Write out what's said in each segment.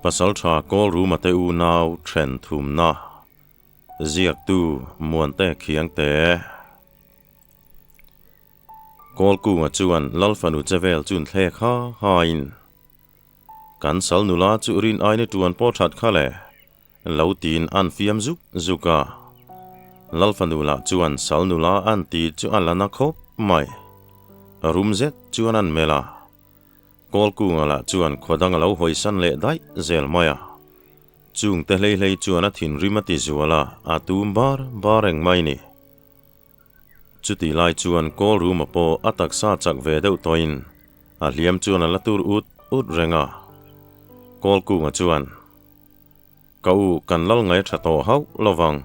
PASALTHA KAWLRUMA te UNAU thren thum na ziak tu Muantea Khiangte Kolku nga chuan lalfanu chevel chun thle kha hain kan sal nula chu rin aine tuan po that khale lautin an fiam zuk zuka lalfanu la chuan sal nula an ti chu alana khop mai rumzet chuan an mela Kolku nga la chuan khodang lo hoisan le dai zel maya chung te hlei chuan a thin rimati zuala atum bareng mai ni chuti lai chuan KAWLRUMA po atak sa chak ve deuh toin a hliam chuan ala tur ut renga Kolku nga chuan kau kan lal ngai thato hau lowang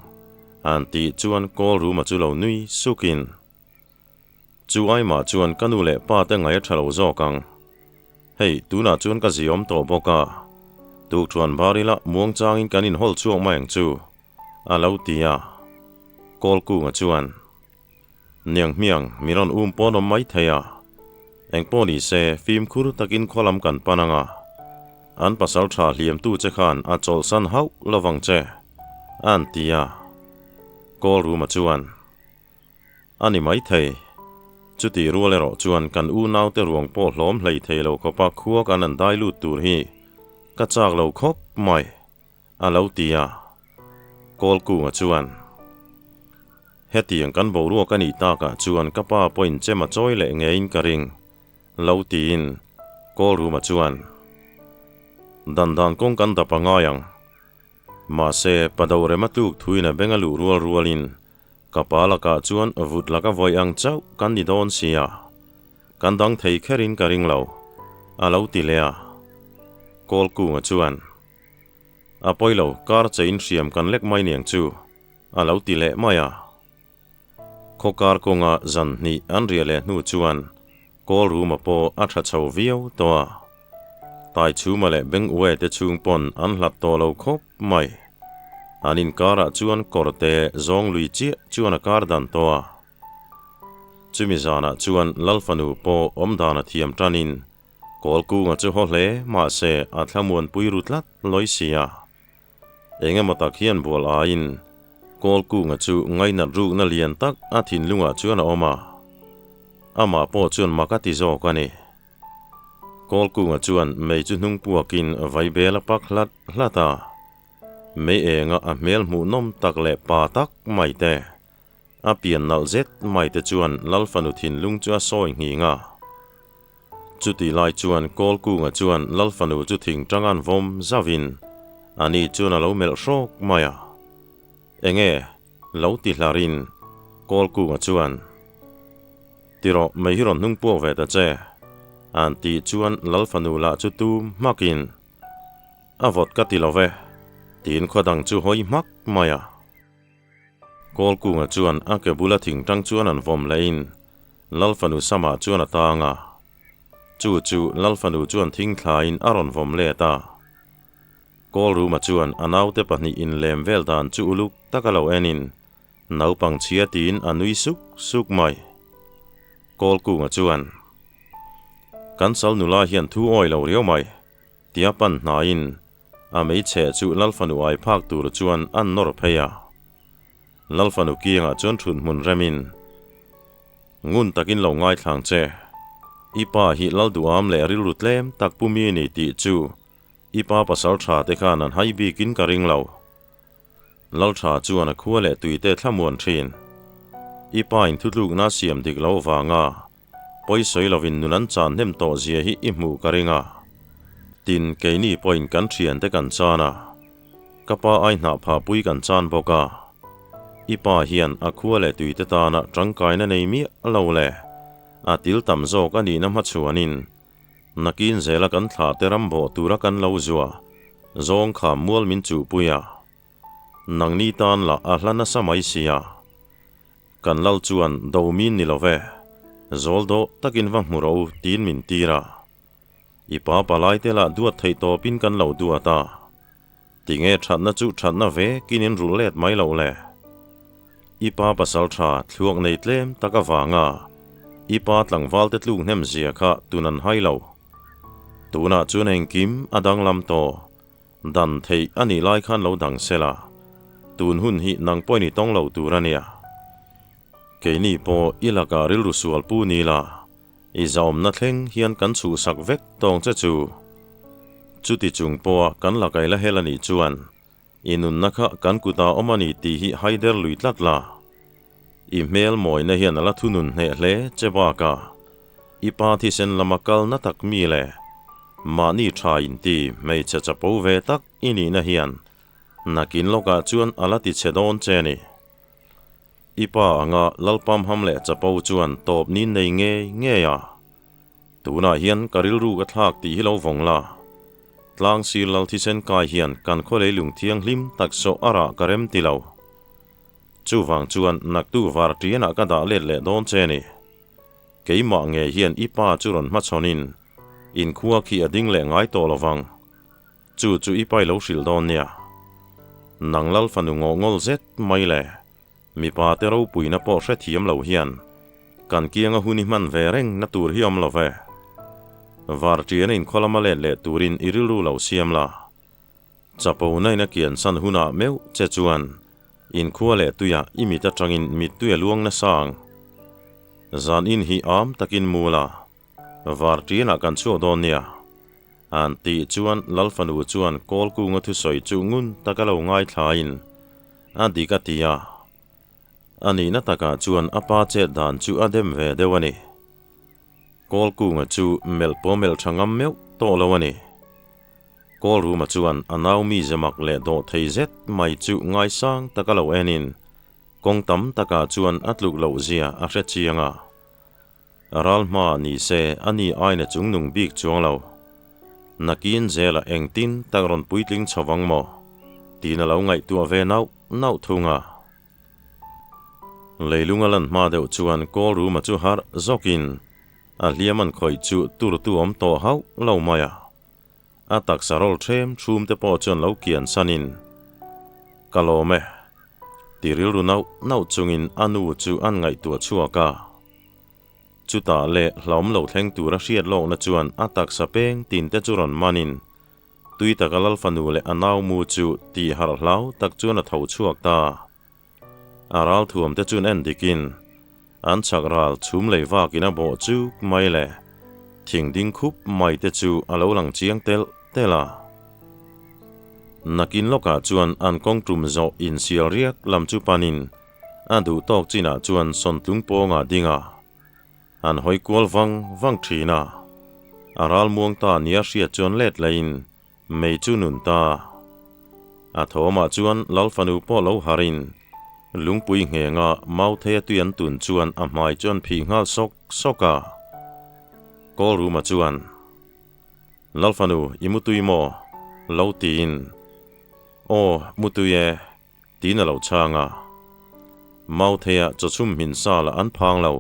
an ti chuan KAWLRUMA chu lo nui sukin chu ai ma chuan kanu le pa te ngai thalo zo kang hei tuna chuan ka ziom to boka tu chuan barila muang changin kanin hol chuang maeng chu alo tia Kolku nga chuan niang miang miron pon mai theya engpo ni se film khur takin kholam kan pananga an PASALTHA hliam tu che khan a chol san hau lawang che an tia KAWLRUMA chuan ani mai thei chuti rualero chuan kan UNAU te ruang po hlom hlei theilo khopa khuak an an dai lut tur hi ka chak lo khop mai alo tia Kolku nga chuan hetiang kan bo ruak ani ta ka chuan kapa point chema choi le ngein karing lautin KAWLRUMA chuan dan kong kan dapanga yang ma se padore matuk thuina bengalu rualin kapala ka chuan avut laka voi ang chau kan ni don sia kan dang thei kherin karing lo alo tilea Kolku nga chuan apoilo kar chein siam kan lek mai niang chu alo tile maya khokar konga zan ni an riale nu chuan KAWLRUMA po atha chho viau toa tai chuma le beng uwe te chung pon an hlat to lo khop mai anin kara chuan korte zong lui chi chuan a kar dan toa chumi zana chuan lalfanu po omdana thiam tanin Kolku nga chu hle ma se athlamuan puirutlat loisia engemata khian bol a in Kolku nga chu ngai na ru na lian tak a thin lunga chuan a oma ama po chuan makati zo kani Kolku nga chuan mei chu hnung puakin vai bela pak hlata mei enga a mel mu nom tak le pa tak mai te a pian nal zet mai te chuan lalfanu thin lung chu a soi nginga chuti lai chuan Kolku nga chuan lalfanu chu thing tangan vom zavin ani chuan a lo mel shok maya enge lo ti hlarin Kolku nga chuan tiro mei hiron hnung pu ve ta che an ti chuan lalfanu la chu tu makin avot ka ti love tin khodang chu hoi mak maya Kolku nga chuan a ke bula thing tang chuan an vom lein lalfanu sama chuan a tanga chu lalfanu chuan thing thlain aron vom le ta KAWLRUMA chuan anaute pahni in lem vel dan chu uluk takalo enin naupang chia tin anui suk mai Kolku nga chuan kan sal nula hian thu oi lo riau mai tia pan na in a mei che chu lalfanu ai phak tur chuan an nor pheya lalfanu kianga chuan thun mun remin ngun takin lo ngai thlang che ipa hi lalduam le rilutlem tak pumi ni ti chu ipa PASALTHA te khan an hai bi kin karing lo laltha chuan a khuale tuite thlamuan thin ipa in thutluk na siam dik lo wanga poisoi lovin nunan chan nem to zia hi imu karinga tin keini point kan thian te kan chana kapa ai na pha pui kan chan boka ipa hian a khuale tuite ta na tangkai na nei mi lo le atil tam zo ka ni na ma chuanin nakin zela kan thla te rambo tura kan lo zuwa zong kha mual min chu puya nangni tan la a hlana samai sia kan lal chuan domin ni love zoldo takin wa muro tin min tira ipa palai te la duat thei to pin kan lo duata tinge thatna chu thatna ve kinin rulet mai lo le ipa PASALTHA thluak nei tlem taka wanga ipa tlangwal te tlung hnem zia kha tunan hailo tuna chuan engkim adang lam to dan thei ani lai khan lo dang sela tun hun hi nang poi ni tong lo turania ke ni po ilaka ril rusual pu ni la izom na thleng hian kan chu sak vek tong cha chu chuti chung po kan la kai la helani chuan inun nakha kan kuta omani ti hi haider luitlat la email moi na hian ala thunun he hle chewa ka ipa thi sen lamakal na tak mi le mani tha in ti mei cha cha po ve tak ini na hian nakin loka chuan ala ti chedon cheni ipa anga lalpam hamle cha po chuan top ni nei nge ya tuna hian karil ru ka thak ti hilo vongla tlang sil lal thi sen kai hian kan khole lung thiang hlim takso ara karem tilo chu wang chuan nak tu war triana ka da le don cheni keima nge hian ipa churon ma chonin in khuwa khi ading le ngai to lowang chu ipai lo sil don nia nanglal fanu ngol zet mai le mi pa te ro puina po hre thiam lo hian kan kianga huni man ve reng na tur hiam lo ve var trian in kholama le turin irilu lo siam la chapo nai na kian san huna meu che chuan in khuwa le tuya imita tangin mi tuya luang na sang zan in hi am takin mula var triana kan chu don nia an ti chuan lalfanu chuan kol ku nga thu soi chu ngun takalo ngai thlain adi ka tia ani na taka chuan apa che dan chu adem ve dewani kol ku nga chu mel pomel thangam meu to lowani KAWLRUMA chuan anau mi zemak le do theizet mai chu ngai sang takalo enin kong tam taka chuan atluk lo zia a hre chianga aralma ni se ani aina chung nung bik chuang lo nakin zela engtin tagron puitling chawang mo tina lo ngai tu ve nau thunga leilunga lan ma deuh chuan KAWLRUMA chu har zokin a hliaman khoi chu tur tu om to hau lo maya atak sarol them thum te po chon lo kian sanin kalome tiril ru nau chungin anu chu an ngai tu chuaka chuta le hlom lo thleng tura hriat lo na chuan atak sapeng tin te churon manin tuita kalal fanu le anau mu chu ti har hlau tak chuan a tho chuak ta aral thuam te chun en dikin an chakral chum leiwa kina bo chu mai le thing ding khup mai te chu alo lang chiang tela nakin loka chuan an kong trum zo in sial riak lam chu panin adu tok china chuan son tlung po nga dinga an hoi kwal wang thina aral muang ta nia hria chuan let lain mei chu nun ta a thoma chuan lalfanu po lo harin lungpui nge nga mau the tuan tun chuan a mai chuan phi ngal soka KAWLRUMA chuan lalfanu imutui mo lo tin o mutuye tina lo changa mau thea chochum min sa la an phang lo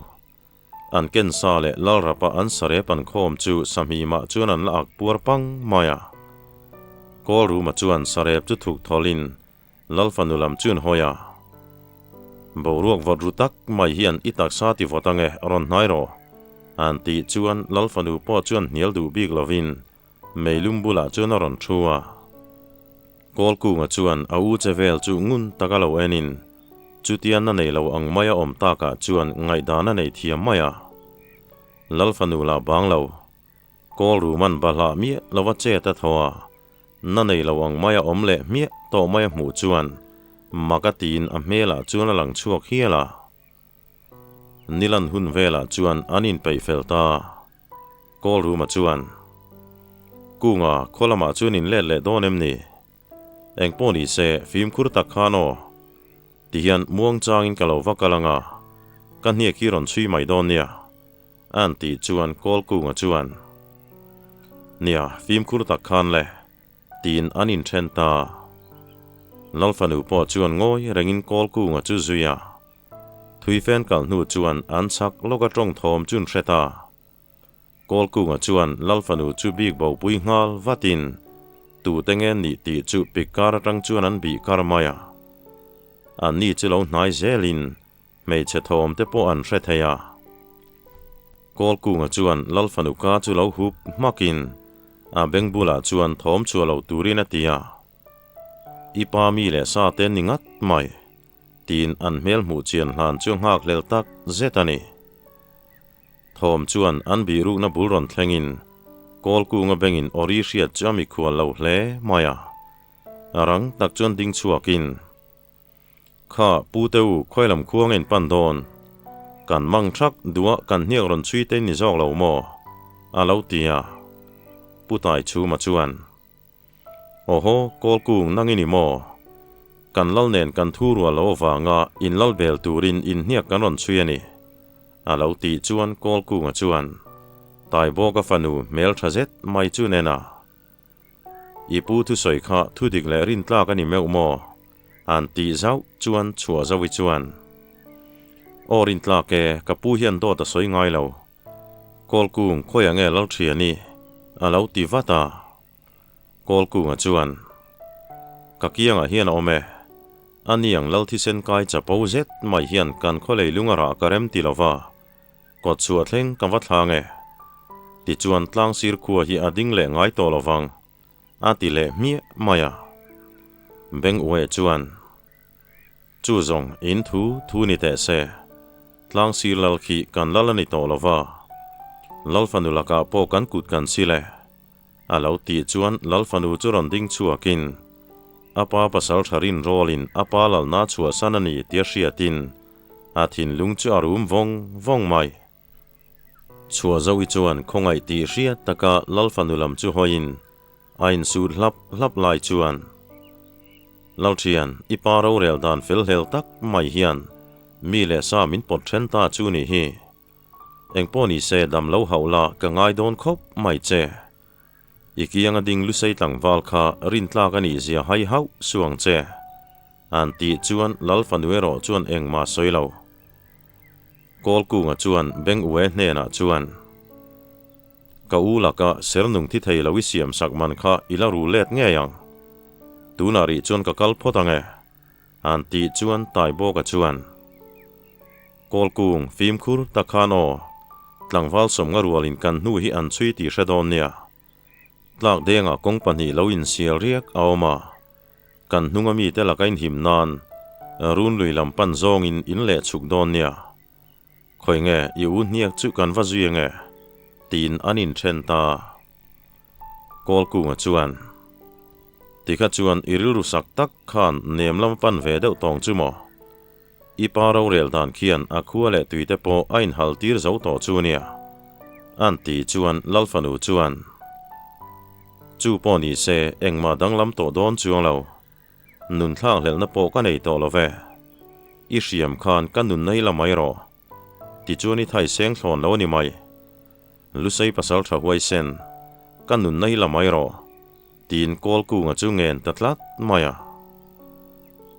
an ken sa le lalrapa an sare pan khom chu sami ma chuan an la ak pur pang maya KAWLRUMA chuan sare chu thuk tholin lalfanu lam chun hoya boruak vodrutak mai hian itak sa ti votange ron nairo an ti chuan lalfanu po chuan hnial du bik lovin meilum bula chuan a ron thua KAWLRUMA chuan a u chevel chu ngun takalo enin chutian na nei lo ang maya om taka chuan ngai dana nei thiam maya lalfanu la bang lo KAWLRUMA bala mi lawa che ta thoa na nei lo ang maya om le mi to maya mu chuan magatin a mela chuan a lang chuak hiala nilan hun vela chuan anin pei felta KAWLRUMA chuan kunga kholama chuanin le donem ni engponi se film khurta khano tihian muang changin kalo vakalanga kan hnia kiron chui mai don nia anti chuan KAWLRUMA chuan nia film khurta khan le tin anin thenta lalfanu po chuan ngoi rengin KAWLRUMA chu zuya thui fen kal nu chuan an chak loka tong thom chun threta KAWLRUMA chuan lalfanu chu bik bo pui ngal vatin tu tengen ni ti chu pikar tang chuan an bi karmaya an ni chu lo hnai zelin mei che thom te po an hretheya KAWLRUMA chuan lalfanu ka chu lo hup makin a bengbula chuan thom chu lo turin atia ipa mi le sa ten ningat mai tin an mel mu chian hlan chung hak lel tak zetani thom chuan an bi ru na bulron thlengin kol ku nga bengin ori riat chami khual lo hle maya arang tak chuan ding chuakin kha pu teu khoilam khuang en pandon kan mang thak duwa kan hniak ron chui te ni jok lo mo alo tia putai chu ma chuan oho kol kung nangini mo kan lal nen kan thu rual ova nga in lal bel turin in hniak kan ron chui ani alo ti chuan kol kung a chuan tai bo ka fanu mel thazet mai chu nena ipu thu soi kha thu dik le rin tla ka ni meu mo an ti zau chuan chua zawi chuan orin tla ke ka pu hian do ta soi ngai lo kol kung khoya nge lal thiani alo ti vata kol kung a chuan ka kiang a hian ome aniang lal thi sen kai cha po zet mai hian kan kholei lungara karem ti lova ko chua thleng kam wa thlange ti chuan tlang sir khuwa hi ading le ngai to lovang a ti le mi maya beng we chuan chu zong in thu ni te se tlang sir lal khi kan lalani to lova lalfanu laka po kan kut kan sile alo ti chuan lalfanu churon ding chuakin apa pasal tharin rolin apa lal na chua sanani tiasiatin athin lung chu arum vong mai chua zawi chuan khongai ti ria taka lalfanulam chu hoin ain su hlap lai chuan lalthian iparo rel dan fel hel tak mai hian mi le sa min pot then ta chu ni hi engpo ni se dam lo haula ka ngai don khop mai che ikianga ding lu sei tlang wal kha rin tla ka ni zia hai hau suang che an ti chuan lalfanuero chuan engma soilo kol kunga chuan beng uwe hne na chuan ka u laka sernung thi thei lawi siam sakman kha ilaru let nge yang tunari chuan ka kal photange an ti chuan tai bo ka chuan kol kung phim khur takhano tlangwal som nga rualin kan nu hi an chui ti hredon nia tlak denga kongpani lo in sial riak awma kan hnunga mi te lakain himnan run lui lam pan zong in le chuk don nia khoi nge i u hniak chu kan va zui nge tin anin then ta kol kunga chuan tikha chuan iril rusak tak khan nem lam pan ve deuh tong chu mo ipa ro rel dan khian a khua le tuite po ain hal tir zo to chu nia an ti chuan lalfanu chuan chu po ni se engma danglam to don chuang lo nun thlang hlel na po ka nei to lo ve i hriam khan kan nun nei lamai ro ti chuani thai seng thlon lo ni mai lusei pasal tha huai sen kan nun nei lamai ro tin kol kunga chu ngen tatlat maya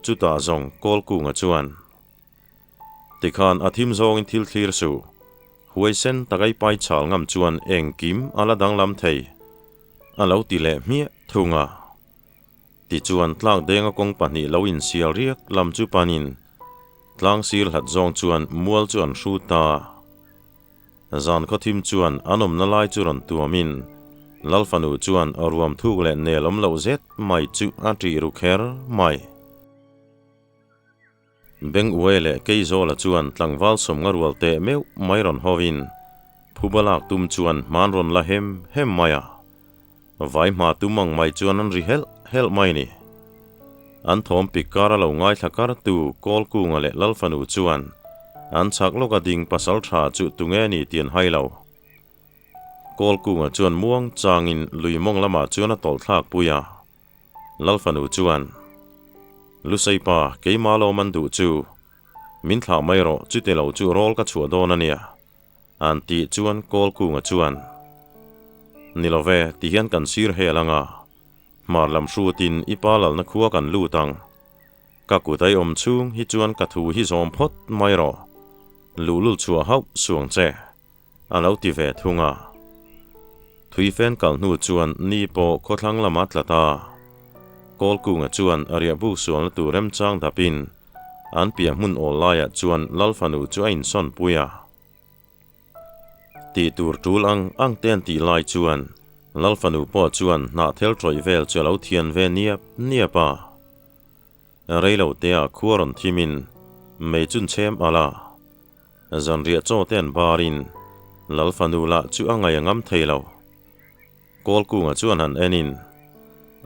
chu ta zong kol kunga chuan tikhan athim zong in thil thlir su huai sen takai pai chal ngam chuan eng kim ala danglam thei alo ti le mia thunga ti chuan tlak denga kong pani lo in sial riak lam chu panin tlang sir hat zong chuan mual chuan hru ta zan kho thim chuan anom na lai churan tuamin lalfanu chuan aruam thuk le nelom lo zet mai chu atri ru kher mai beng uele keizola chuan tlangwal som nga rual te meu mairon hovin phubalak tum chuan manron la hem maya vai ma tumang mai chuan an ri hel mai ni an thom pikara lo ngai thakar tu kol kunga le lalfanu chuan an chak loka ding pasal tha chu tunge ni tian hai lo kol kunga chuan muang changin luimong lama chuan a tol thlak puya lalfanu chuan lusei pa keimalo mandu chu min thla mai ro chu te lo chu rol ka chua don ania an ti chuan kol kunga chuan nilove ti hian kan sir helanga marlam hrutin ipalal na khuwa kan lutang ka kutai om chung hi chuan ka thu hi zom phot mai ro lulul chua hau suang che alo ti ve thunga thui fen kal nu chuan ni po khothlang lama tlata kol kunga chuan aria bu sual tu rem chang dapin an pia mun olaya chuan lalfanu chu ain son puya ti tur tul ang ten ti lai chuan lalfanu po chuan na thel troi vel chalo thian ve nia pa rei lo tea khuaron thimin mei chun chem ala zon ria cho ten barin lalfanu la chu angai ngam theilo kol ku nga chuan han enin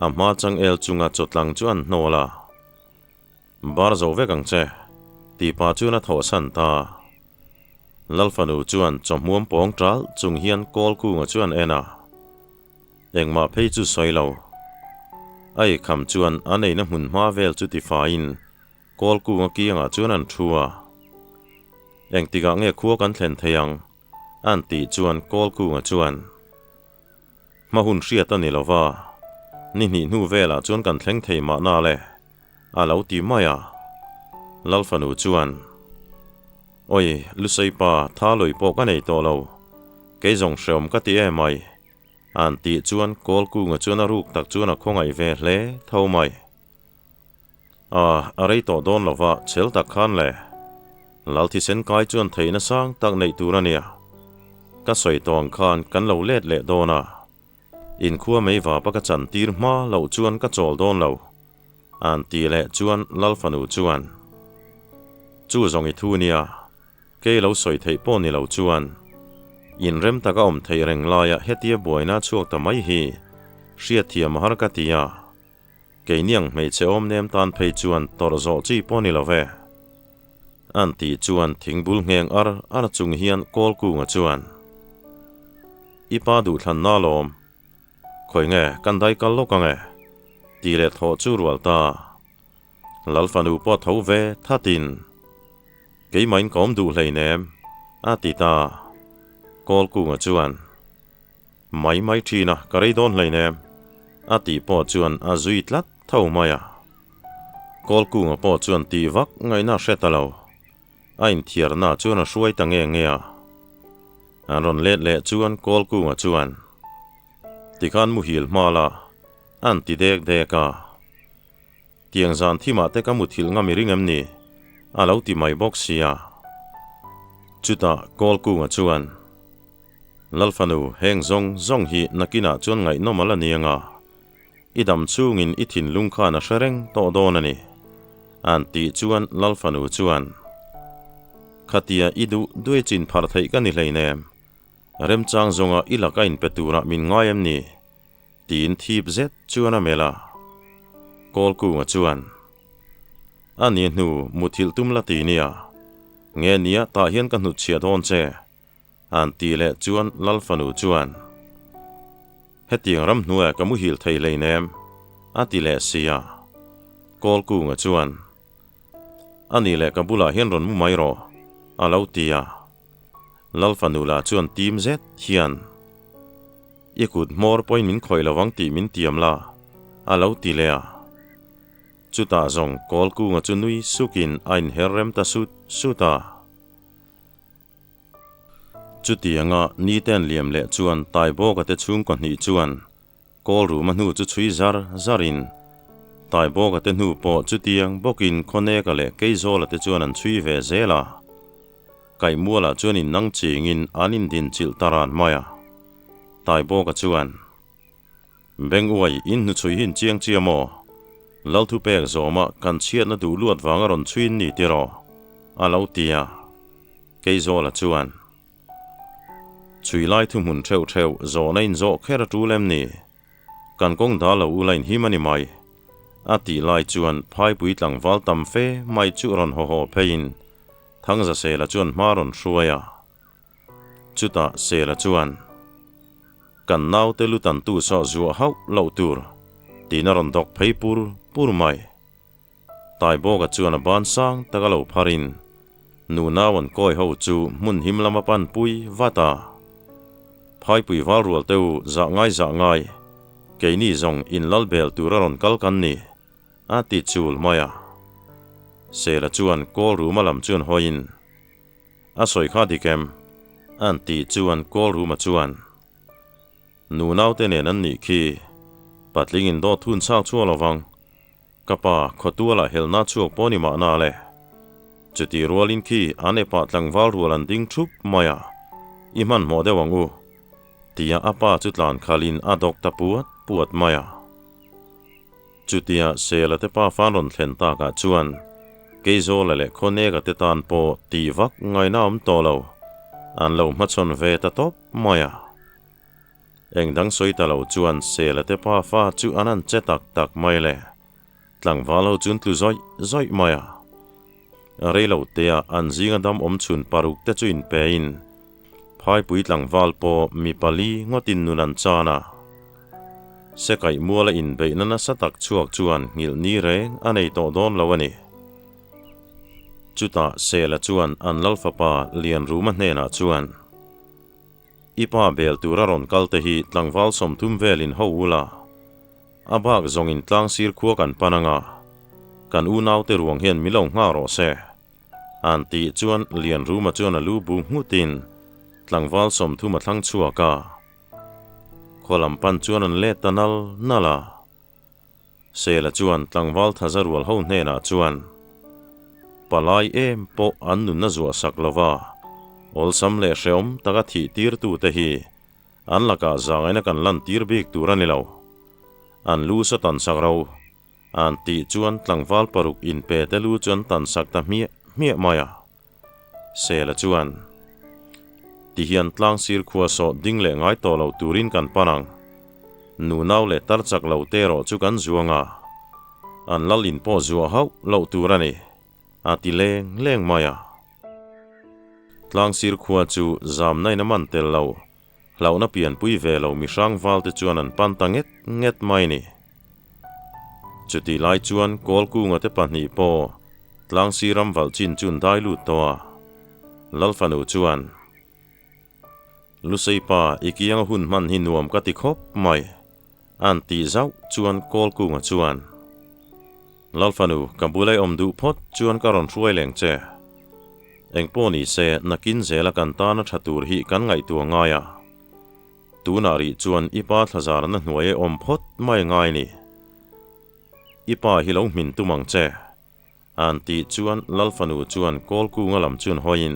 ama chang el chunga chotlang chuan nola bar zo ve kang che ti pa chuna tho san ta lalfanu chuan chommuam pong tral chung hian kol ku nga chuan ena engma phei chu soilo ai kham chuan anei na mun ma vel chu ti fa in kol ku nga ki nga chuan an thua eng tiga nge khuwa kan thlen theyang an ti chuan kol ku nga chuan ma hun hria ta ni lova ni ni nu vela chuan kan thleng thei ma na le a lo ti maya lalfanu chuan oi lusei pa tha loi po ka nei to lo ke zong shom ka ti e mai an ti chuan kol ku nga chuan a ruk tak chuan a khongai ve hle tho mai a rei to don lova chel tak khan le lalthi sen kai chuan theina sang tak nei turania ka soi tong khan kan lo let le dona in khuwa mei wa pa ka chan tir ma lo chuan ka chol don lo an ti le chuan lalfanu chuan chu zong I thu nia ke lo soi thei po ni lo chuan in rem taka om thei reng laia hetia boina chuak ta mai hi hria thiam har ka tia ke niang mei che om nem tan phei chuan tor zo chi po ni lo ve an ti chuan thingbul ngeng ar chung hian kol ku nga chuan ipa du thlan na lom khoi nge kan dai kal lo ka nge ti le tho chu rual ta lalfanu po tho ve thatin ke main kom du hlei nem a ti ta kol ku nga chuan mai thina ka rei don hlei nem a ti po chuan a zui tlat tho maya kol ku nga po chuan ti vak ngai na hretalo ain thiar na chuan a hruai ta nge nge a an ron let le chuan kol ku nga chuan tikhan mu hil mala an ti dek deka tiang zan thima te ka mu thil ngami ringam ni a lo ti mai box sia chuta kol ku nga chuan lalfanu heng zong hi nakina chuan ngai no mala nianga idam chungin ithin lungkha na shereng to donani an ti chuan lalfanu chuan khatia idu dui chin phar thei ka ni hleinem rem chang zonga ilakain petura min ngayam ni tin thip zet chuana mela kol ku nga chuan ani nu muthil tumla ti nia nge nia ta hian kan hu chia don che an ti le chuan lalfanu chuan hetiang ram nuwa ka mu hil thei leinem ati le sia kol ku nga chuan ani le ka bula hian ron mu mai ro alo tia lalfanu la chuan tim zet hian ikut mor point min khoi lawang ti min tiam la alo ti le a chuta zong kol ku nga chunui sukin ain herrem ta suta chutianga ni ten liam le chuan tai bo ka te chung ko ni chuan KAWLRUMA nu chu chui zarin tai bo ka te nu po chutiang bokin khone ka le keizo la te chuan an chui ve zela kai muala chuan in nang chingin anin din chil taran maya tai bo ka chuan beng uai in nu chui hin chiang chiamo lalthu pek zoma kan chiat na du luat wanga ron chuin ni tiro alo tia keizo la chuan chui lai thu mun theu zo na in zo khera tu lem ni kan kong da lo u lain himani mai ati lai chuan phai pui tlang wal tam fe mai chu ron ho pein thang za se la chuan maron hruaya chuta se la chuan kan nau te lutan tu so zuwa hau lo tur tina ron dok phei pur mai tai bo ka chuan a ban sang taka lo pharin nu nawan koi ho chu mun himlama pan pui wata phai pui wal rual teu za ngai ke ni zong in lalbel turaron kalkan ni ati chul maya se la chuan KAWLRUMA lam chuan hoin a soi kha dikem an ti chuan KAWLRUMA chuan nu nau te nen an ni khi patling in do thun chak chu lawang kapa khotuala helna chuak poni ma na le chuti rolin khi ane pa tlang wal rualan ding thup maya iman mo de wangu tia apa chutlan khalin adok ta puat maya จุดที่เสละเตป้าฟ้ารอนเทนตากะจวนเกยโซละเละคนเนกะเตตานโปตีวักง่อยน้ำโตเราอันเรามาชนเวตตบมอยเองดังสวยตะเราจวนเสละเตป้าฟ้าจูอันนั้นเจตักไม่เลยหลังว่าเราจุนตุซอยมอยเรื่องเราเตียอันจิงดำชุนปารุกเตจุนเปียนพายปุยหลังวาลโปมีปาลีงอตินนุนันจานาเสกายมัวละอินเบยนันสตักชวกจวนงิลนีเรงอันไอโตโดนละวันนี้จุดตาเสละจวนอันลัลฟปาเลียนรู้มันเนนาจวนอีป้าเบลตูรารอนกัลเตฮีหลังวาลสมทุ่มเวลินฮาวลาอาบากจงอินตลังซีร์ขัวกันปานังากันอูนาวเตรวงเฮียนมิลงงารอเซอันตีจวนเลียนรู้มาจวนลูบุงหูตินหลังวาลสมทุ่มมาทั้งชัวกาขลัมปันจวนเลตันลนั่นละเสละจวนหลังวาลทัซารวลเฮาเนนาจวนปลายโปอันนุนนจัวสักลวาอลซัมเลเชอมตะกะทีตีร์ตูเตฮีอันละกาจางไอนักันลันตีร์บิกตูรันิลาวอันลูสตันสักเราอันตีจวนหลังวาลปรุกอินเปเตลูจวนตันสักตะเมียมายาเสละจวนที่เฮียนตลังซีร์ขัวโซดิ้งเล่ง่ายต่อเราตูรินกันปนังนูนาวเล่ตัดจากเราเตโรจุกันจัวงาอันลลินพอจัวเฮาเราตูรันีอาทิเล่งมายาตลังซีร์ขัวจูจามในน้ำมันเตลเรานับเปลี่ยนปุยเวเรามีช่างวาลเตจวนันปันตังเง็ดไม่นี่จุดที่ไล่จวนกอลกูงเตปันนีโปตลังซีรัมวัลจินจุนได้ลุดตัวลัลฟันูจวนลุเซปาอีกยังหุ่นมันหินวมกติคบไม่อันตีเจ้าจวนกอลกูงจวนลัลฟานูกับบุเลอมดูพดจวนการอนช่วยแหลงเจเอ็งปอนี่เสนักกินเจละกันตานะชัตูรฮีกันไงตัวง่ายตูนารีจวนอีปาทจารนั้นหน่วยอมพดไม่ง่ายนี่อีปาฮิลงมินตุมังเจอันตีจวนลัลฟานูจวนกอลกูงลำจวนหอยิน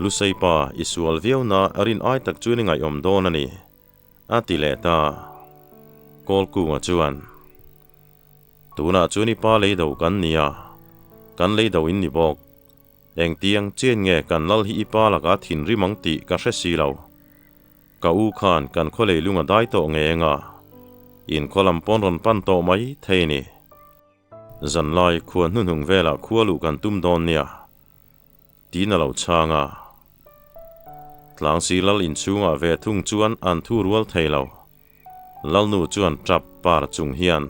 ลุเซปาอิสวลเวียวนาอรินไอตักจวนไงอมโดนันี่อาติเลตากอลกูงจวนตูน่าจวนิป้าเลยดาวกันเนี่ยกันเลยดาวอินนิบอกเองเตียงเจียนเงกันลัลฮีป้าละกัดหินริมังติกัเชสีเหลากะอูขานกันคนเลยลุงได้โตเงงอินคนลำปอนรอนปันโตไม่เทนี่จันไลควรนุ่นหงเวลาควลูกันตุ้มดอนเนี่ยตีน่าเราช่างหลังสีลัลอินชูงเวทุ่งจวนอันทูรัวเทเหลาลัลนูจวนจับปาร์จุงเฮียน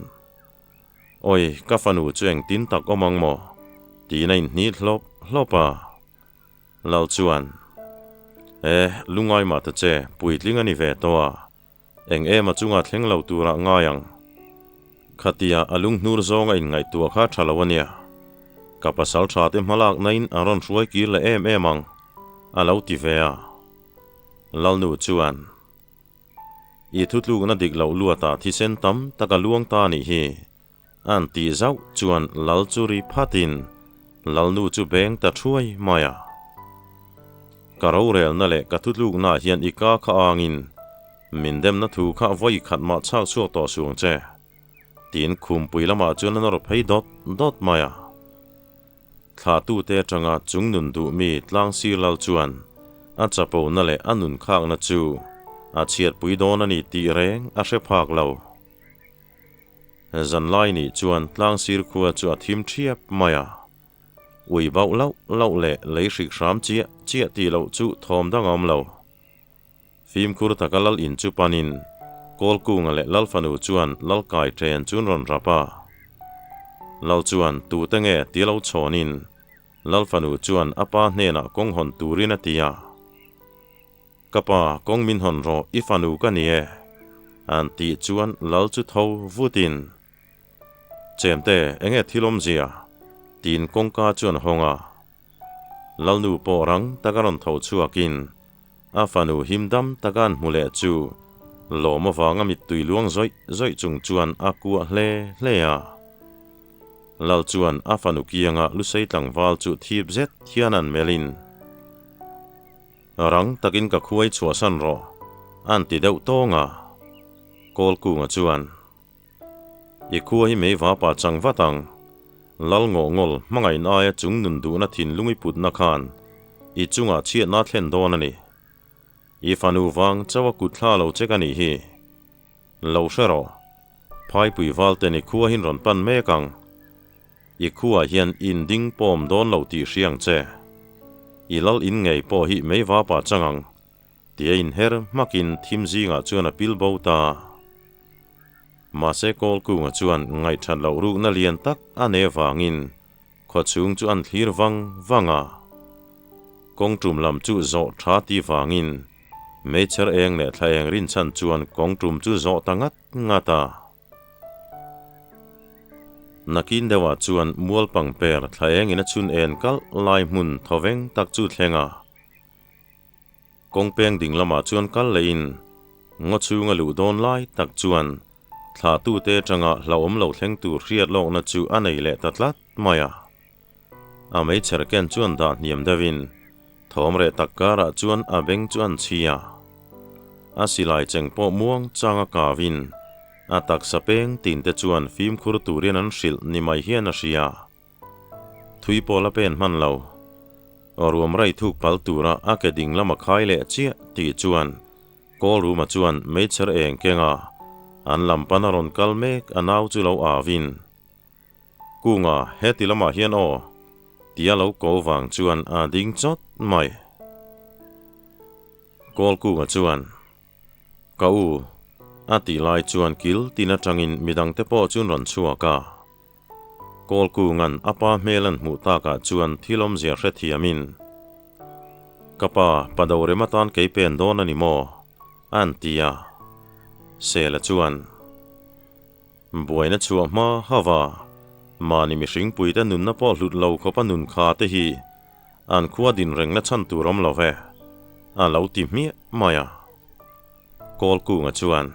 โอ้ยกาฟานูจวงตินตักอมังโมตีในนิดลบลาวจวนลุงไอมาตเจปุยลิงอันนี้เวตัวเอ็งมาจุงอัดเฮงเราตัวละง่ายังขัดยาลุงนูร์ซองไงตัวข้าชาลวันเนียกับภาษาชาติมาลากในอารอนช่วยกิลเมังเราติเวียลาวนูจวนอีทุตลูกนัดดิกเราลัวตาที่เส้นตั้มตะกะลวงตานี่ฮีอันตีเจ้าจวนลัลจูริพัดินลัลนูจูเบงตะช่วยมายากะเราเรลนั่นแหละกะทุดลูกน่าเฮียนอีกาข้าอ่างมินเดมนัทูข้าไว้ขัดมาชากชั่วต่อช่วงเจตีนคุมปุยละมาจวนนรพให้ดอดมายาข้าตู้เตจังอาจุงนุนดูมีตลังซีลัลจวนอาจจะปูนั่นแหละอันนุนข้างนัจูอาเชียดปุยโดนันนี่ตีแรงอาเชพากเราจันไลนี่จวนตลังซีร์ขัวจวดทิมเทียบมายาอุยเบาเล่าเละเลยสิกสามเจียตีเราจุทอมดังอมเราฟิล์มคูรตะกะลัลอินจุปานินกอลกูงเละลัลฟานูจวนลัลกายเทนจุนรอนรับาลัลจวนตูเตงตีเราชอนินลัลฟานูจวนอปาเนนะกงหอนตูรินติยากะปากงมินหอนรออิฟานูกันเนี่ยอันตีจวนลัลจุทาววูดินเจมเตเองทิลมเจียตีนกงกาจวนหงลัลนูปอรังตะการอนทาวชัวกินอาฟานูหิมดัมตะการมุเลจูโลมวางมิตุยลวงจอยจุงจวนอากัวเลียลัลจวนอาฟานุกียงลุเซตังวาลจุทีบเซตเทียนันเมลินรังตะกินกับคุยชัวสันรออันติเดวโตงกอลกูงจวน i khua hi mei va pa chang va tang lal ngo ngol mangai na ya chung nun du na thin lungi put na khan i chunga chiat na thlen don ani i fanu wang chawa kut thla lo che kani hi lo shero phai pui wal te ni khua hin ron pan me kang i khua hian in ding pom don lo ti hriang che i lal in ngei po hi mei va pa changang tia in her makin thim zinga chuan a pil bo ta ma se kol ku nga chuan ngai than lo ru na lian tak ane wangin kho chung chu an thlir wanga kong tum lam chu zo tha ti wangin me cher eng le thlaeng rin chan chuan kong tum chu zo tangat ngata nakin dewa chuan mual pang per thlaeng ina chun en kal lai mun thoveng tak chu thlenga kong peng ding lama chuan kal lein ngo chunga lu don lai tak chuan thla tu te tanga hlawm lo thleng tur riat lok na chu anei le tatlat maya a mei cher ken chuan da niam davin thom re takkara chuan a beng chuan chia a silai cheng po muang changa kawin a tak sapeng tin te chuan film khur turin an hril ni mai hian a hria thui pola pen man lo oruam rai thuk pal tura a ke ding lama khai le chia ti chuan KAWLRUMA chuan mei cher eng kenga an lampan a ron kal mek anau chu lo avin kunga heti lama hian o tia lo ko wang chuan a ding chot mai kol kunga chuan kau a ti lai chuan kil tina tangin midang te po chun ron chuaka kol kungan apa melan mu ta ka chuan thilom zia hre thiamin kapa padore matan ke pen don ani mo an tia sela chuan buaina chuwa ma hawa mani mi hring pui ta nun na po hlut lo khopa nun kha te hi an khuwa din reng na chan turam lo ve a lo ti mi maya kol ku nga chuan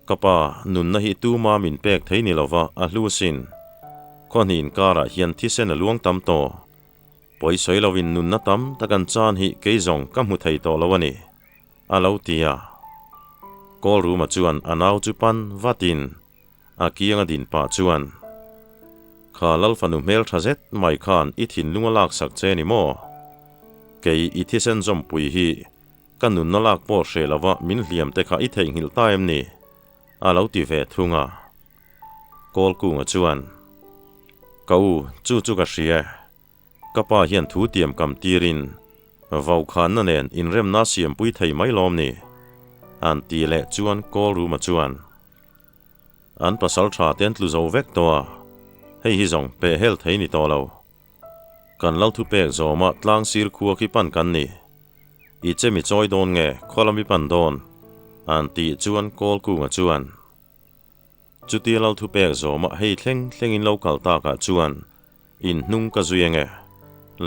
kapa nun na hi tu ma min pek thei ni lova a hlusin khon hin kara hian thi sen a luang tam to poi soi lovin nun na tam takan chan hi keizong ka mu thei to lowani a lo tia KAWLRUMA chuan anau chu pan vatin a kianga din pa chuan kha lal fanu mel thazet mai khan i thin lunga lak sak che ni mo kei i thi sen zom pui hi kanun na lak po hrelawa min hliam te kha i thei ngil taim ni a lo ti ve thunga kol kunga chuan kau chu ka hria kapa hian thu tiam kam tirin vau khan na nen in rem na siam pui thei mai lom ni an ti le chuan KAWLRUMA chuan an PASALTHA ten tlu zo vek toa hei hi zong pe hel thei ni to lo kan lau thu pek zoma tlang sir khua ki pan kan ni i chemi choi don nge kholami pan don an ti chuan kol kunga chuan chuti lau thu pek zoma hei thleng in local ta ka chuan in hnung ka zuenge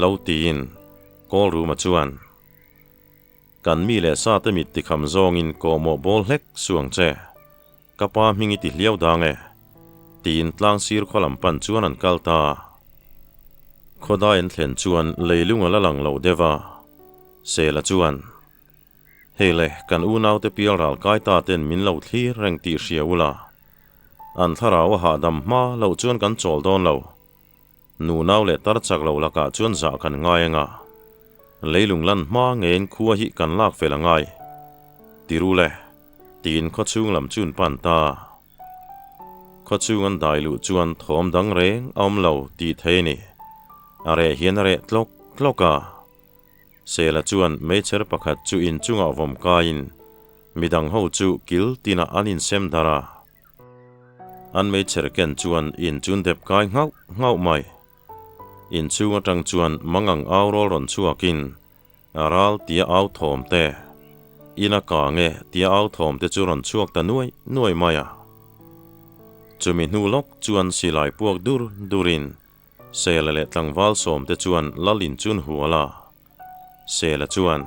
lo ti in KAWLRUMA chuan kan mi le sa te mit ti kham zong in ko mo bol hlek suang che kapa mingi ti hliau dange tin tlang sir kholam pan chuan an kalta khoda in thlen chuan leilunga la lang lo dewa sela chuan hele kan UNAU te pial ral kai ta ten min lo thli reng ti hriaula an tharawa ha dam ma lo chuan kan chol don lo nu nau le tar chak lo laka chuan za kan ngainga leilung lan ma ngen khuwa hi kan lak felangai tirule tin kho chung lam chun pan ta kho chung an dai lu chuan thom dang reng om lo ti theini are hian are tloka sela chuan mecher pakhat chu in chunga vom ka in midang ho chu kil tina anin sem dara an mecher ken chuan in chun dep kai ngau mai in chunga tang chuan mangang aurol ron chuakin aral tia au thom te ina ka nge tia au thom te chu ron chuak ta nuai maya chumi nu lok chuan silai puak durin sela le tlangwal som te chuan lalin chun huala sela chuan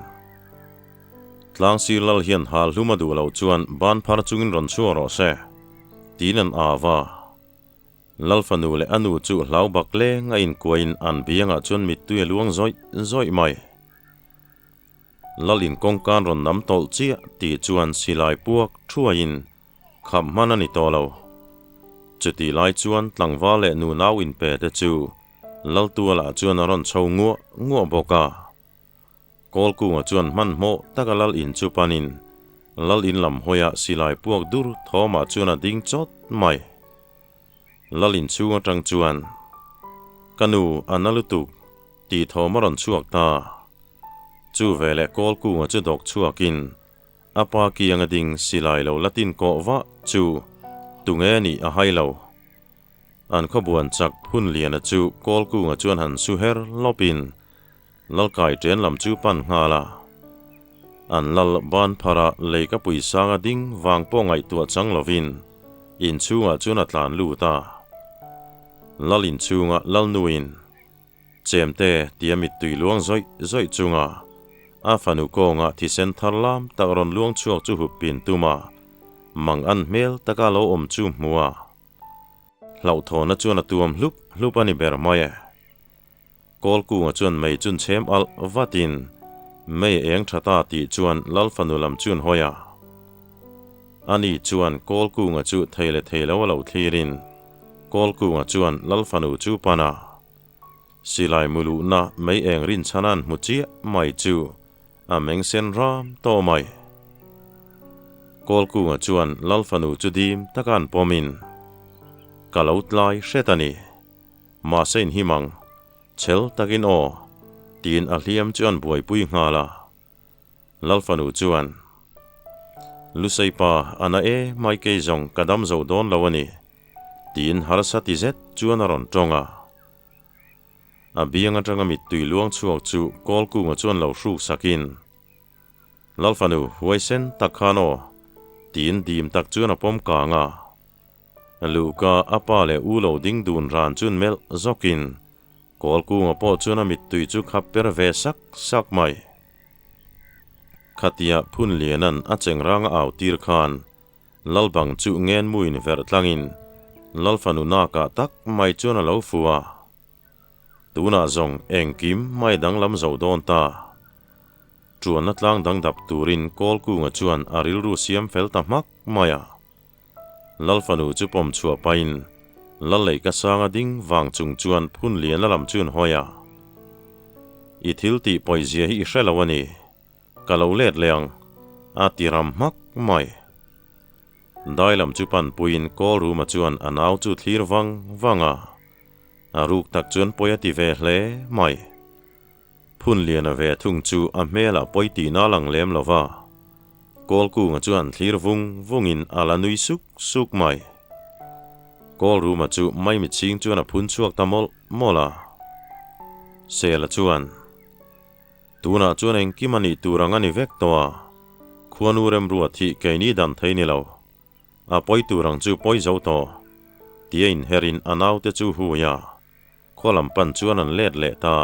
tlang sir lal hian hal hluma du lo chuan ban phar chungin ron chuwa ro se tinan awa lalfanu le anu chu hlau bak le nga in kuain an bianga chuan mit tu luang zoi mai lalin kongkan ron nam tol chia ti chuan silai puak thuain kham manani tolo จุดที่ไล่จวนหลังว่าเละนูน่าวินเปตจูลัลตัวละจวนนรอนชาวงัวบอกากอลกูจวนมันโมตะกะลัลอินจูปานินลัลอินลำหอยสิไลพวกดูร์ทอมาจวนดิ้งจดไม่ลัลอินชูจังจวนกันูอันนัลุตุกตีทอมรอนชวกตาจูเวเลกอลกูจะดอกชวกินอาปากียังดิ้งสิไลเลวละตินกอวะจูตุงเอนี่อาไฮเลวอันขบวนจักพุ่นเลียนจูกอลกูจวนหันซูเฮร์ลอปินลัลไก่เจนลำจูปันฮาลาอันลัลบานพาระเลยกับปุยสางดิ้งวางป้องไอตัวจังลวินอินชูจวนอัตลานลูตาลัลอินชูลัลนูอินเจมเตเตียมิตุยลวงzoiจูอาฟานุโกที่เซนทาร์ลามตะรอนลวงชวกจูหุบปินตุมามังอันเมลตะกาโลอมจูมัวเหล่าทอนจวนตัวมลุปอันิเบรมายกอลกูจวนไม่จุนเชมอัลวัตินไม่เองชะตาติจวนลัลฟานุลัมจุนหอยอันนี้จวนกอลกูจูเทเลวเหล่าทีรินกอลกูจวนลัลฟานุจูปานาสิไลมุลูนาไม่เองรินชนันมุจีไม่จูอาเมงเซนรามโตไม่กอลกูจวนลัลฟานุจูดีมตะการปอมินกาลอุตไลเชตานีมาเซนหิมังเชลตะกินโอตีนอาเลียมจวนบวยปุยงาลาลัลฟานุจวนลุไซปาอันเอไม่เกยจงกระดมโจดอนลาวนีตีนฮาร์สัติเซตจวนอรอนจงอาบียงจังมิตุยลวงชวกจูกอลกูจวนเหล่าสูสักินลัลฟานุไวเซนตักคานโอตีนดีมตักจวนอปมกางาลูกาอปาเลอูโลดิ้งดูนรานจุนเมลจอกินกอลกูปอจวนมิตุยจูขับเปรเวสักไม่ขัดยาพุ่นเลียนันอาเจงรังเอาตีร์คานลัลบังจูเงินมุยนเวรตลังอินลัลฟานุนากาตักไม่จวนเหล่าฟัวตูน่าจงเองกิมไม่ดังลำเจ้าโดนตาจวนนัดลังดังดับตูรินกอลกูจวนอาริลรูเซียมเฟลตัมักมายาลัลฟานุจุปมชัวไปน์ลัลเลยกษางดิ้งวางจุงจวนพุ่นเลียนละลำจุนหอยอิทิลตีปอยเจียฮิเชลวันนี้กะลาเลดเลียงอาติรำมักไม่ได้ลำจุปันปุยนกอรูมาจวนอนาวจุดลีร์วังอารูกตักจวนปอยติเวเลไม่พุ่นเลียนเวทุงจูอเมลาปอยตีนาลังเลมลาวากอลกูจวนลีร์วุงอินอาลานุยสุกไม่กอลรูมาจูไม่มิชิงจวนพุ่นชวกตามมอลาเซลจวนตูน่าจวนเองกิมันอีตูรังอันเวกตัวควนูเรมรัวที่เกยนี้ดันเทนิลาวอาปอยตูรังจูปอยเจ้าตัวเตียนเฮรินอนาวเตจูหัวยาขวลำปันจวนอันเล็ดเละตา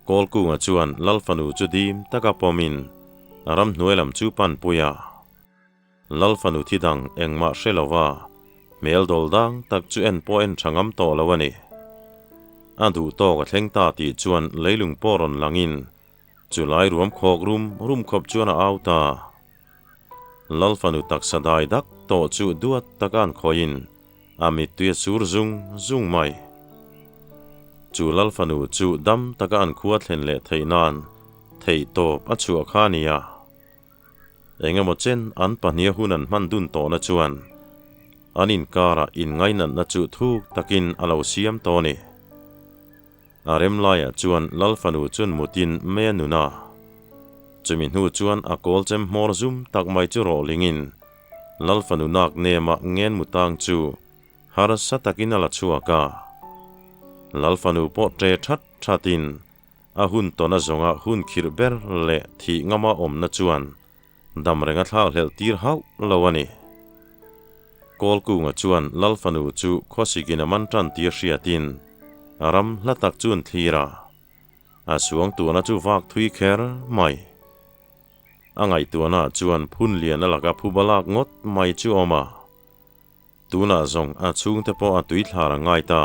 กอลกูจวนลัลฟานูจูดีมตะกะปอมินรำหน่วยลำจูปันปุยาลัลฟานูที่ดังเองมาเชลาวาเมลดอลดังตักจูเอ็นปอเอ็นช่างอัมโตลาวันนี้อันดูโตกับเทงตาตีจวนเลยลุงปอรอนลังอินจุไลรวมโคกรุมขบจวนเอาตาลัลฟานุตักสดายดักโตจูดวดตะการคอยน์อามิตุยสูรซุงไม่จูลัลฟานุจูดำตะการขวดเห็นเละเทนานเทโตปัจจุอาคานียเองหมดเจนอันปะเนียหุนันมันดุนโตนะจวนอันอินการะอินไงนันนะจูทุกตะกินอาลาวเซียมโตนี่อาเรมลายจวนลัลฟานูจวนมุตินเมนุนาจมินหูจวนอากอลเจมมอร์ซุมตักไม่จูโรลิงินลัลฟานูนักเนมาเงินมุตังจูฮาร์สตักินอาลาชัวกาลัลฟานูปอเตชัดอินอาหุนตอนจงอาหุนคิรเบร์เละที่งามาอมนะจวนดำเริงท้าเฮลตีร์ฮาวลาวันนี้กอลกูงจวนลัลฟานูจูข้อสิกินมันจันตีเชียตินอารมละตักจวนทีระอาสวงตัวน่าจูวักทุยเคร์ไม่อังไอตัวน่าจวนพุ่นเลียนละกับผู้บลากงดไม่จูออกมาตัวน่าจงอาชุงเตปออาตุยทารังไงตา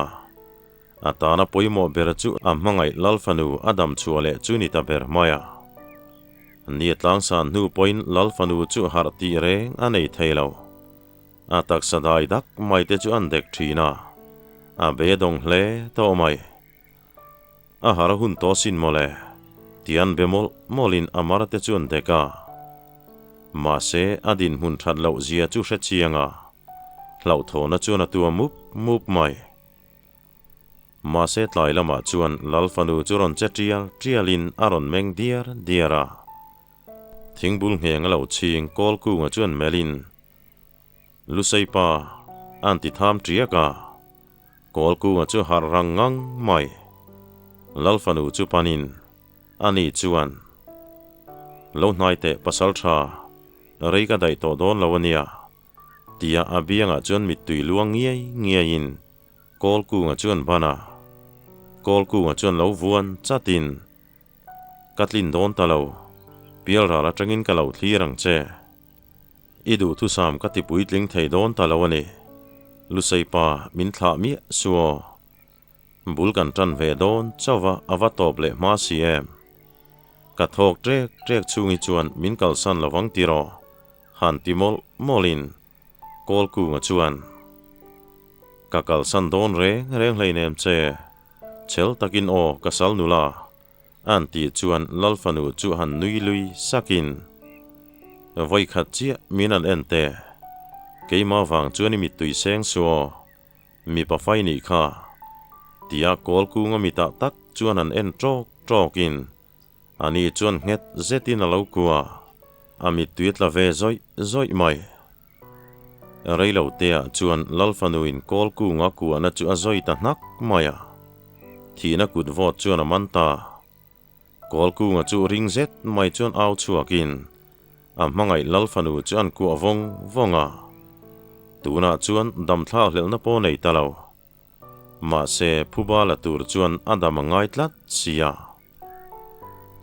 อาตาน่าปอยโมเบรจูอามังไอลัลฟานูอาดัมชัวเลจูนิตาเบรมายาเนียตลังสานนูปอยลัลฟานูจูฮาร์ตีเรงอันไอเทลาว tak sadai dak mai te chu an dek thina be dong hle to mai har hun to sin mole tian bemol molin amara te chu an deka ma se adin hun that lo zia chu hre chianga lau tho na chu na tua mup mai ma se tlai lama chuan lalfanu churon trialin aron meng diara thingbul ngeng lo ching kol ku nga chuan melin lusaipa anti tham triaka kol ku nga chu har rangang mai lalfanu chu panin ani chuan lo hnai te pasaltha reika dai to don lawania tia abianga chuan mitui luang ngiain kol ku nga chuan bana kol ku nga chuan lo vuan chatin katlin don talo pial rara tangin ka lo thlirang che idu thu sam ka ti puitling thei don talo ani lusaipa min thla mi suo bulkan tran ve don chawa awa top le ma cm ka thok trek chungi chuan min kalsan lawang tiro han timol molin kol ku nga chuan ka kalsan don reng hleinem che chel takin o kasal nula anti chuan lalfanu chu han nui lui sakin voi khat chia minan ente keima wang chuani mi tui seng suo mi pa fai ni kha tia kol ku nga mi tak chuan an en trokin ani chuan nget zetin alo kuwa ami tuit la ve zoi mai reilo tea chuan lalfanu in kol ku nga ku ana chu azoi ta nak maya thina kut vot chuan amanta kol ku nga chu ring zet mai chuan au chuakin mangai lalfanu chuan ku vonga tuna chuan dam thla hlel na po nei talo ma se phubala tur chuan adamangai tlat sia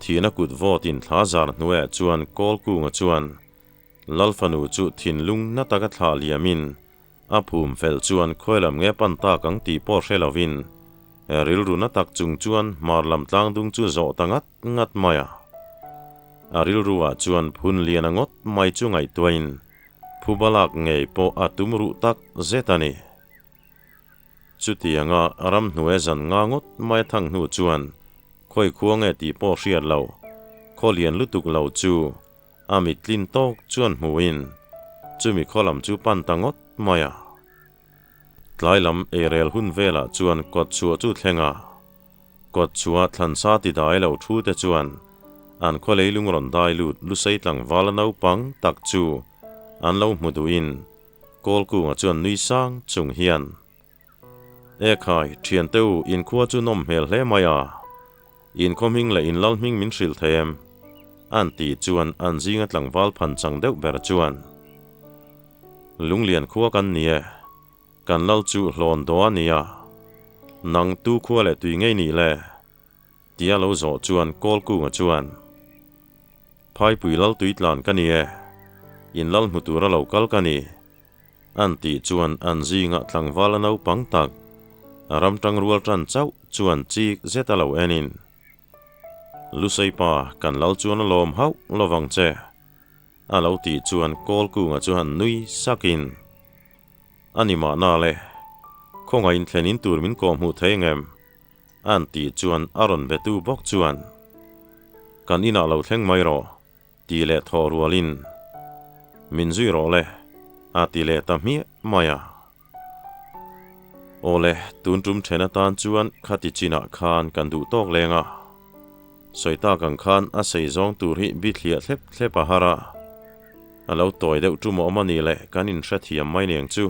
thina kut vot in thazar nuwe chuan kol ku nga chuan lalfanu chu thinlung na taka thla liamin aphum fel chuan khoilam nge panta kang ti por helovin rilru na tak chung chuan marlam tlang dung chu zo tangat maya arilruwa chuan phun lian angot mai chu ngai tuain phubalak ngei po atumru tak zetani chutianga aram hnuai zan ngangot mai thang hnu chuan khoi khuange ti po hriat lo kholian lutuk lo chu ami tlin tok chuan hmuin chumi kholam chu pan tangot maya tlailam erel hun vela chuan kot chua chu thlenga kot chua thlan sa ti dai lo thu te chuan an kholeilung ron dai lut lusei tlang walanau pang tak chu an lo hmuduin kol ku nga chuan nui sang chung hian khai thian teu in khuwa chu nom hmel hle maya in khoming le in lalming min hril them an ti chuan an zinga tlang wal phan chang deuh ber chuan lunglian khuwa kan nie kan lal chu hlon do ania nang tu khuwa le tui ngei ni le tia lo zo chuan kol ku nga chuan phai pui lal tuitlan kanie in lal mutura lo kal kani an ti chuan an zinga tlang wala nau pang tak ram tang rual tran chau chuan chik zetalo enin lusaipa kan lal chuan lom hau lowang che alo ti chuan kol ku nga chuan nui sakin anima na le khonga in thlenin tur min kom hu theingem an ti chuan aron betu bok chuan kan ina lo thleng mai ro ti le thorualin min zui ro le ati le ta mi maya ole tuntum thena tan chuan khati china khan kan du tok lenga soita kan khan a sei zong tur hi bi thlia thlep a hara alo toy deuh tu mo mani le kanin hra thiam mai neng chu